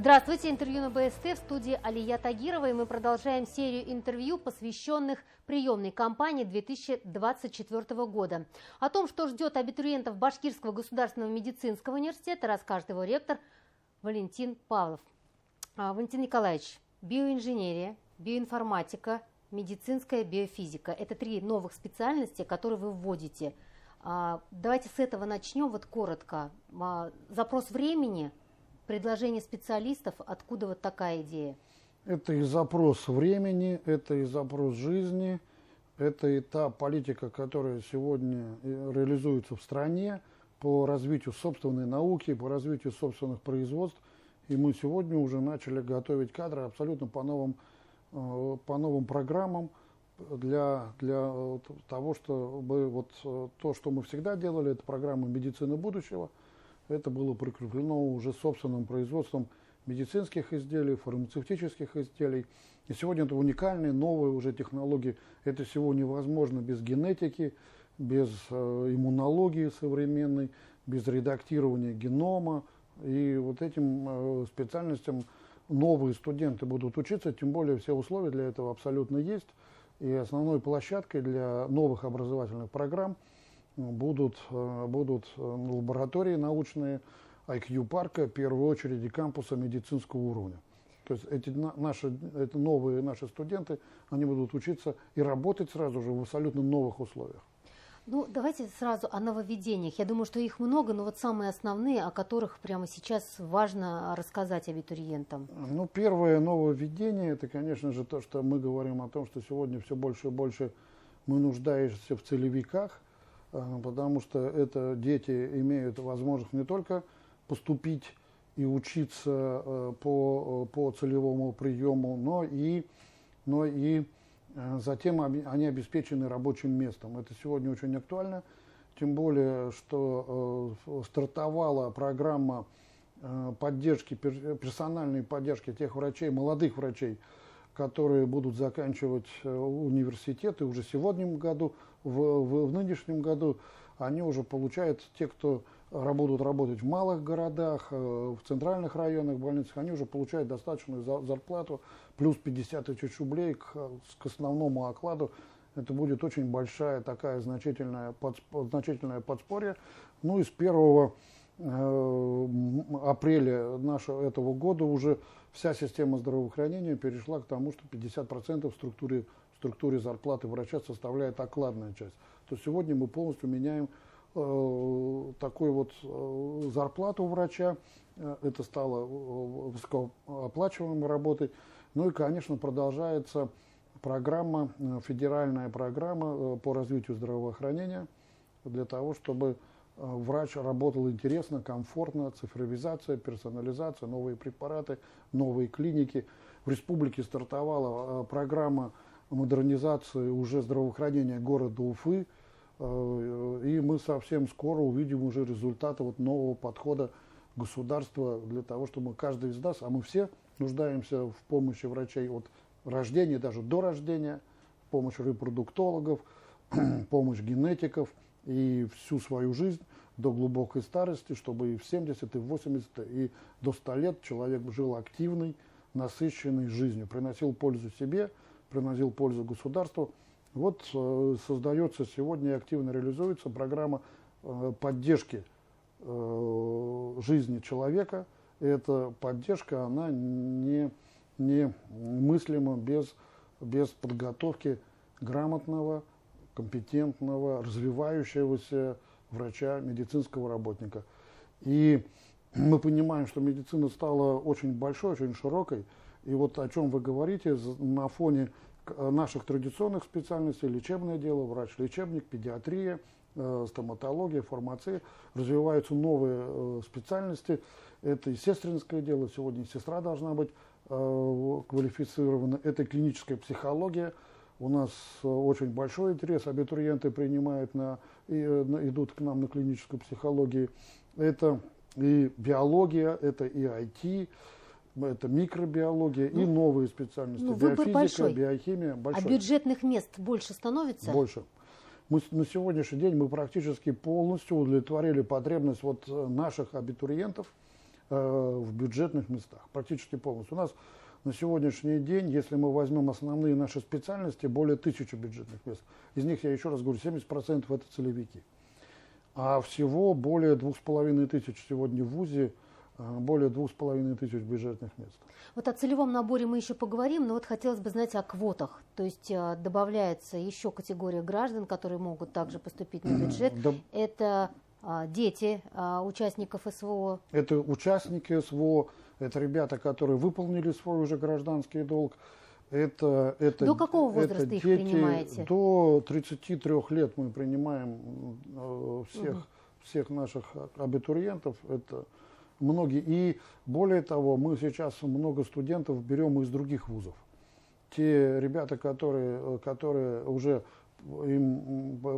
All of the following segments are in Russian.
Здравствуйте, интервью на БСТ, в студии Алия Тагирова, и мы продолжаем серию интервью, посвященных приемной кампании 2024 года. О том, что ждет абитуриентов Башкирского государственного медицинского университета, расскажет его ректор Валентин Павлов. Валентин Николаевич, биоинженерия, биоинформатика, медицинская биофизика – это три новых специальности, которые вы вводите. Давайте с этого начнем, вот коротко. Запрос времени, предложение специалистов, откуда вот такая идея? Это и запрос времени, это и запрос жизни, это и та политика, которая сегодня реализуется в стране по развитию собственной науки, по развитию собственных производств. И мы сегодня уже начали готовить кадры абсолютно по новым программам для того, чтобы вот то, что мы всегда делали, это программа медицины будущего. Это было прикреплено уже собственным производством медицинских изделий, фармацевтических изделий. И сегодня это уникальные, новые уже технологии. Это всего невозможно без генетики, без иммунологии современной, без редактирования генома. И вот этим специальностям новые студенты будут учиться, тем более все условия для этого абсолютно есть. И основной площадкой для новых образовательных программ будут лаборатории научные IQ-парка, в первую очередь и кампуса медицинского уровня. То есть эти новые наши студенты, они будут учиться и работать сразу же в абсолютно новых условиях. Ну, давайте сразу о нововведениях. Я думаю, что их много, но вот самые основные, о которых прямо сейчас важно рассказать абитуриентам. Ну, первое нововведение, это, конечно же, то, что мы говорим о том, что сегодня все больше и больше мы нуждаемся в целевиках, потому что это дети имеют возможность не только поступить и учиться по целевому приему, но и затем они обеспечены рабочим местом. Это сегодня очень актуально, тем более, что стартовала программа поддержки, персональной поддержки тех врачей, молодых врачей, которые будут заканчивать университеты уже сегодня году, в нынешнем году. Они уже получают, те, кто будут работать в малых городах, в центральных районных больницах, они уже получают достаточную зарплату, плюс 50 тысяч рублей к основному окладу. Это будет очень большая такая значительное подспорье. Ну и с 1 апреля этого года уже вся система здравоохранения перешла к тому, что 50% в структуре зарплаты врача составляет окладная часть. То сегодня мы полностью меняем такую вот зарплату врача. Это стало высокооплачиваемой работой. Ну и, конечно, продолжается федеральная программа по развитию здравоохранения для того, чтобы врач работал интересно, комфортно, цифровизация, персонализация, новые препараты, новые клиники. В республике стартовала программа модернизации уже здравоохранения города Уфы. И мы совсем скоро увидим уже результаты вот нового подхода государства для того, чтобы каждый из нас, а мы все нуждаемся в помощи врачей от рождения, даже до рождения, помощь репродуктологов, помощь генетиков и всю свою жизнь до глубокой старости, чтобы и в 70, и в 80, и до 100 лет человек жил активной, насыщенной жизнью, приносил пользу себе, приносил пользу государству. Вот создается сегодня и активно реализуется программа поддержки жизни человека. И эта поддержка, она не мыслима без подготовки грамотного, компетентного, развивающегося врача, медицинского работника. И мы понимаем, что медицина стала очень большой, очень широкой. И вот о чем вы говорите, на фоне наших традиционных специальностей, лечебное дело, врач-лечебник, педиатрия, стоматология, фармация, развиваются новые специальности. Это и сестринское дело, сегодня сестра должна быть квалифицирована, это клиническая психология. У нас очень большой интерес, абитуриенты идут к нам на клиническую психологию. Это и биология, это и IT, это микробиология, и новые специальности. Выбор большой. Биохимия. Большой. А бюджетных мест больше становится? Больше. На сегодняшний день мы практически полностью удовлетворили потребность наших абитуриентов в бюджетных местах, практически полностью. У нас на сегодняшний день, если мы возьмем основные наши специальности, более 1000 бюджетных мест. Из них, я еще раз говорю, 70% это целевики. А всего более 2500 сегодня в ВУЗе, более 2500 бюджетных мест. Вот о целевом наборе мы еще поговорим, но вот хотелось бы знать о квотах. То есть добавляется еще категория граждан, которые могут также поступить на бюджет. Это дети участников СВО. Это участники СВО, это ребята, которые выполнили свой уже гражданский долг. Это до какого возраста это их дети, принимаете? До 33 лет мы принимаем всех наших абитуриентов. Это многие. И более того, мы сейчас много студентов берем из других вузов. Те ребята, которые уже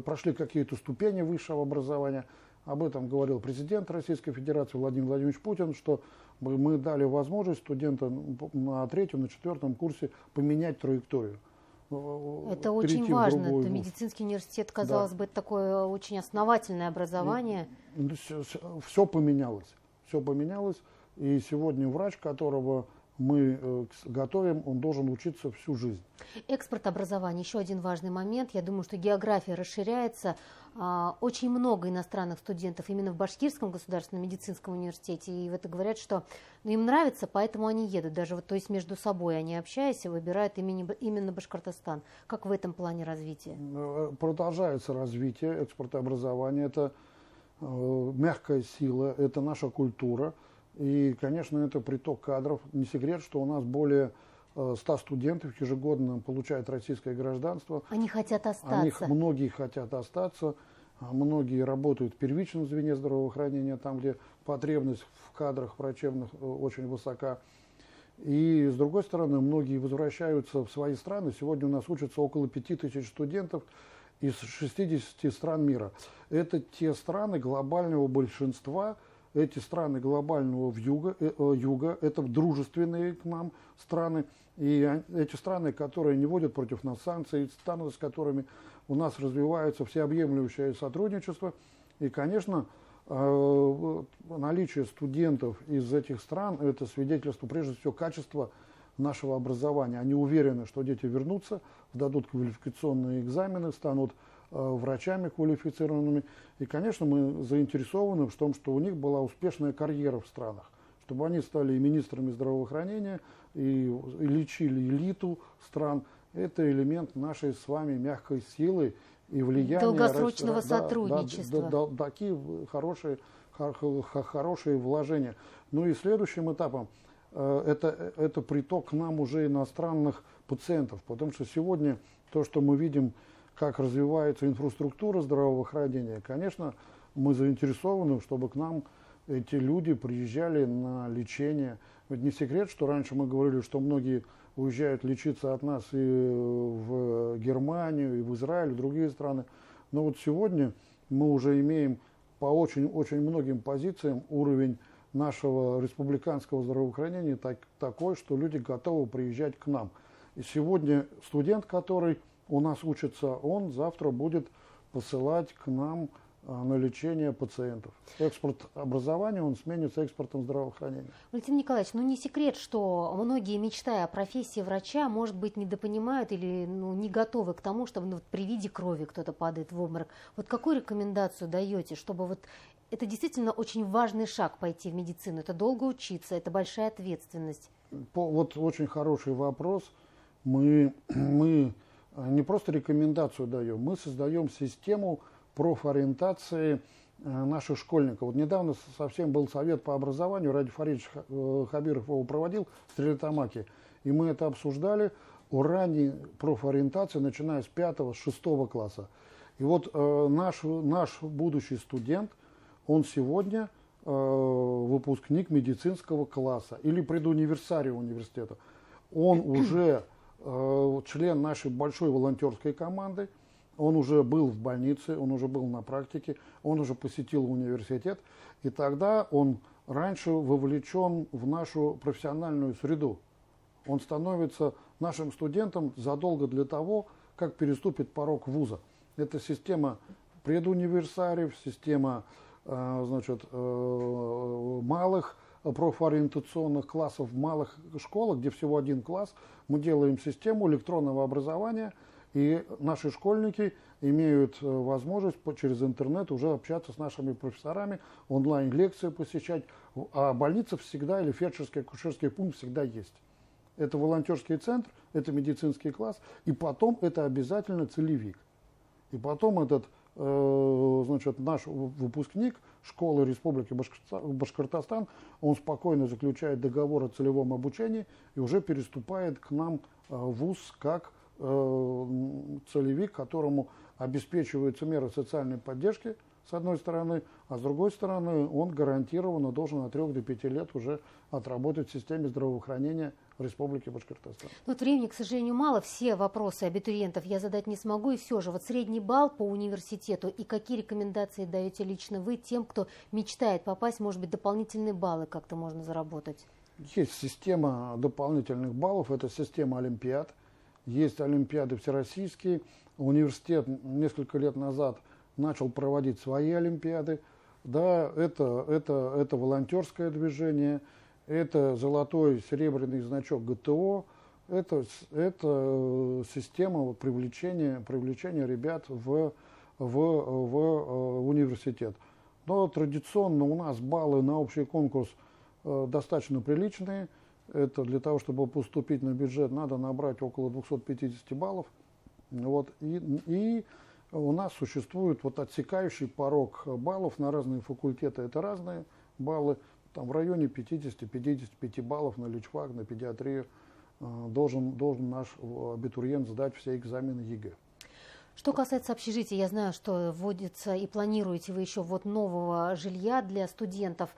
прошли какие-то ступени высшего образования, об этом говорил президент Российской Федерации Владимир Владимирович Путин, что мы дали возможность студентам на 3-м, на 4-м курсе поменять траекторию. Это очень важно. Это медицинский университет, казалось бы, это такое очень основательное образование. Все поменялось. Все поменялось. И сегодня врач, которого мы готовим, он должен учиться всю жизнь. Экспорт образования, еще один важный момент. Я думаю, что география расширяется. Очень много иностранных студентов именно в Башкирском государственном медицинском университете. И это говорят, что им нравится, поэтому они едут. Даже вот, то есть между собой они общаются и выбирают именно Башкортостан. Как в этом плане развития? Продолжается развитие экспорта образования. Это мягкая сила, это наша культура. И, конечно, это приток кадров. Не секрет, что у нас более 100 студентов ежегодно получают российское гражданство. Они хотят остаться. Многие хотят остаться, многие работают в первичном звене здравоохранения, там, где потребность в кадрах врачебных очень высока. И, с другой стороны, многие возвращаются в свои страны. Сегодня у нас учатся около 5000 студентов из 60 стран мира. Это те страны глобального большинства. Эти страны глобального юга, это дружественные к нам страны, и эти страны, которые не вводят против нас санкции, страны, с которыми у нас развивается всеобъемлющее сотрудничество. И, конечно, наличие студентов из этих стран – это свидетельство, прежде всего, качества нашего образования. Они уверены, что дети вернутся, сдадут квалификационные экзамены, станут врачами квалифицированными. И, конечно, мы заинтересованы в том, что у них была успешная карьера в странах, чтобы они стали и министрами здравоохранения, и лечили элиту стран. Это элемент нашей с вами мягкой силы и влияния. Долгосрочного сотрудничества. Такие хорошие вложения. Ну и следующим этапом это приток к нам уже иностранных пациентов, потому что сегодня то, что мы видим, как развивается инфраструктура здравоохранения, конечно, мы заинтересованы, чтобы к нам эти люди приезжали на лечение. Ведь не секрет, что раньше мы говорили, что многие уезжают лечиться от нас и в Германию, и в Израиль, и в другие страны. Но вот сегодня мы уже имеем по очень многим позициям уровень нашего республиканского здравоохранения такой, что люди готовы приезжать к нам. И сегодня студент, который у нас учится, он завтра будет посылать к нам на лечение пациентов. Экспорт образования, он сменится экспортом здравоохранения. Валентин Николаевич, не секрет, что многие, мечтая о профессии врача, может быть, недопонимают или не готовы к тому, чтобы при виде крови кто-то падает в обморок. Вот какую рекомендацию даете, чтобы это действительно очень важный шаг пойти в медицину? Это долго учиться, это большая ответственность. Вот очень хороший вопрос. Мы не просто рекомендацию даем, мы создаем систему профориентации наших школьников. Вот недавно совсем был совет по образованию, Ради Фаридович Хабиров его проводил в Стерлитамаке, и мы это обсуждали о ранней профориентации, начиная с 5-6 класса. И вот наш будущий студент, он сегодня выпускник медицинского класса или предуниверсарий университета. Он уже член нашей большой волонтерской команды, он уже был в больнице, он уже был на практике, он уже посетил университет, и тогда он раньше вовлечен в нашу профессиональную среду. Он становится нашим студентом задолго до того, как переступит порог вуза. Это система предуниверсариев, система малых профориентационных классов в малых школах, где всего один класс, мы делаем систему электронного образования, и наши школьники имеют возможность через интернет уже общаться с нашими профессорами, онлайн-лекции посещать, а больница всегда или фельдшерский, акушерский пункт всегда есть. Это волонтерский центр, это медицинский класс, и потом это обязательно целевик. И потом этот значит, наш выпускник школы Республики Башкортостан, он спокойно заключает договор о целевом обучении и уже переступает к нам в вуз как целевик, которому обеспечиваются меры социальной поддержки, с одной стороны, а с другой стороны, он гарантированно должен от 3 до 5 лет уже отработать в системе здравоохранения Республики Башкортостан. Вот времени, к сожалению, мало. Все вопросы абитуриентов я задать не смогу. И все же, вот средний балл по университету и какие рекомендации даете лично вы тем, кто мечтает попасть, может быть, дополнительные баллы как-то можно заработать? Есть система дополнительных баллов, это система олимпиад. Есть олимпиады всероссийские. Университет несколько лет назад начал проводить свои олимпиады. Да, это волонтерское движение, это золотой, серебряный значок ГТО, это система привлечения ребят в университет. Но традиционно у нас баллы на общий конкурс достаточно приличные. Это для того, чтобы поступить на бюджет, надо набрать около 250 баллов. Вот. И у нас существует вот отсекающий порог баллов на разные факультеты. Это разные баллы. Там в районе 50-55 баллов на личфак, на педиатрию должен наш абитуриент сдать все экзамены ЕГЭ. Что касается общежития, я знаю, что вводится и планируете вы еще ввод нового жилья для студентов.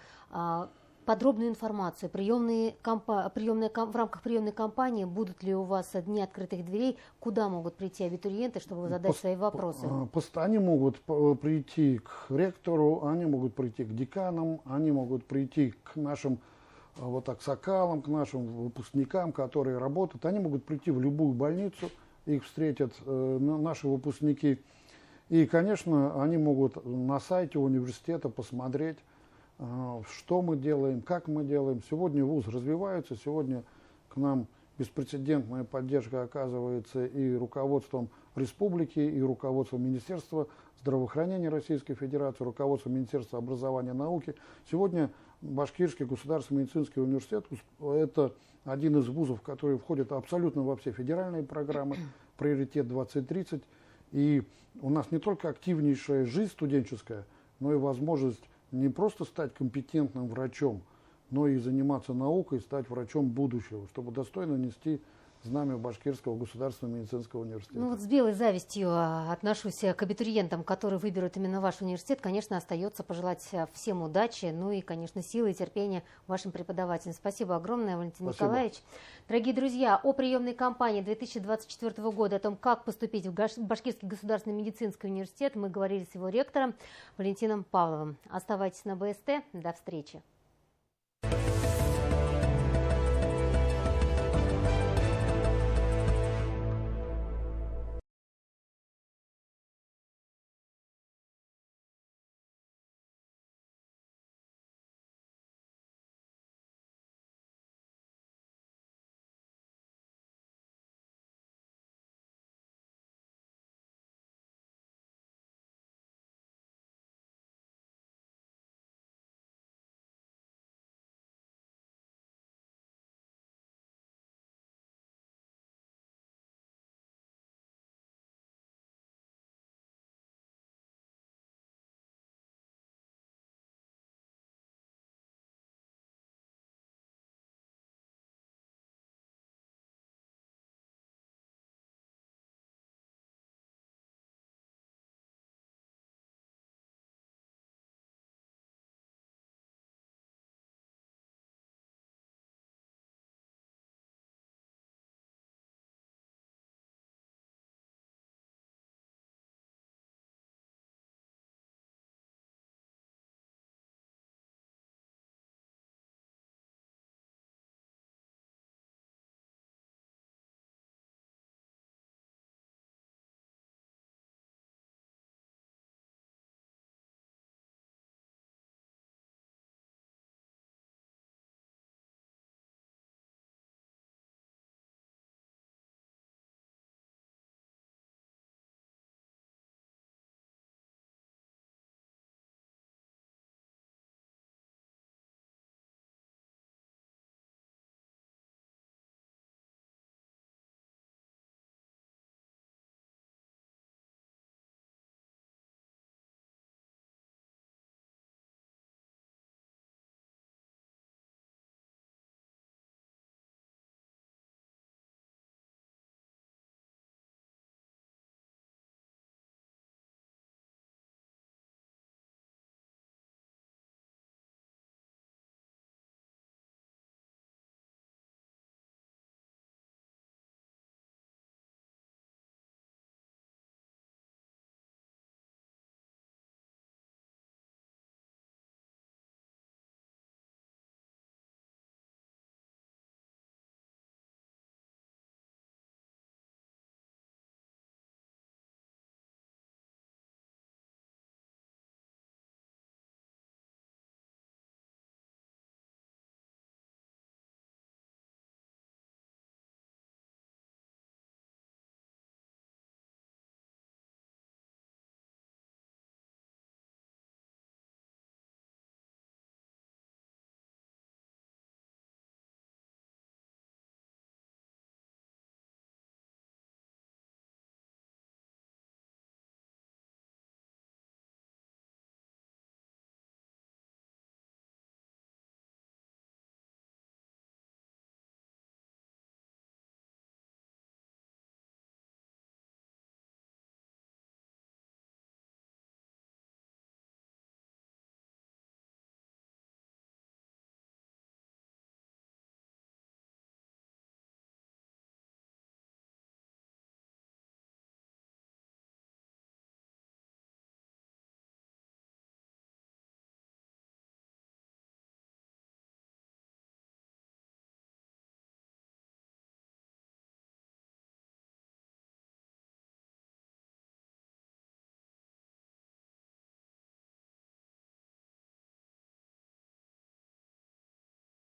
Подробную информацию, в рамках приемной кампании, будут ли у вас дни открытых дверей, куда могут прийти абитуриенты, чтобы задать свои вопросы? Они могут прийти к ректору, они могут прийти к деканам, они могут прийти к нашим вот аксакалам, к нашим выпускникам, которые работают. Они могут прийти в любую больницу, их встретят наши выпускники. И, конечно, они могут на сайте университета посмотреть, что мы делаем, как мы делаем. Сегодня вуз развивается, сегодня к нам беспрецедентная поддержка оказывается и руководством республики, и руководством Министерства здравоохранения Российской Федерации, руководством Министерства образования и науки. Сегодня Башкирский государственный медицинский университет – это один из вузов, который входит абсолютно во все федеральные программы, приоритет 2030. И у нас не только активнейшая жизнь студенческая, но и возможность не просто стать компетентным врачом, но и заниматься наукой, стать врачом будущего, чтобы достойно нести знамя Башкирского государственного медицинского университета. Ну вот с белой завистью отношусь к абитуриентам, которые выберут именно ваш университет. Конечно, остается пожелать всем удачи, ну и, конечно, силы и терпения вашим преподавателям. Спасибо огромное, Валентин Николаевич. Дорогие друзья, о приемной кампании 2024 года, о том, как поступить в Башкирский государственный медицинский университет, мы говорили с его ректором Валентином Павловым. Оставайтесь на БСТ. До встречи.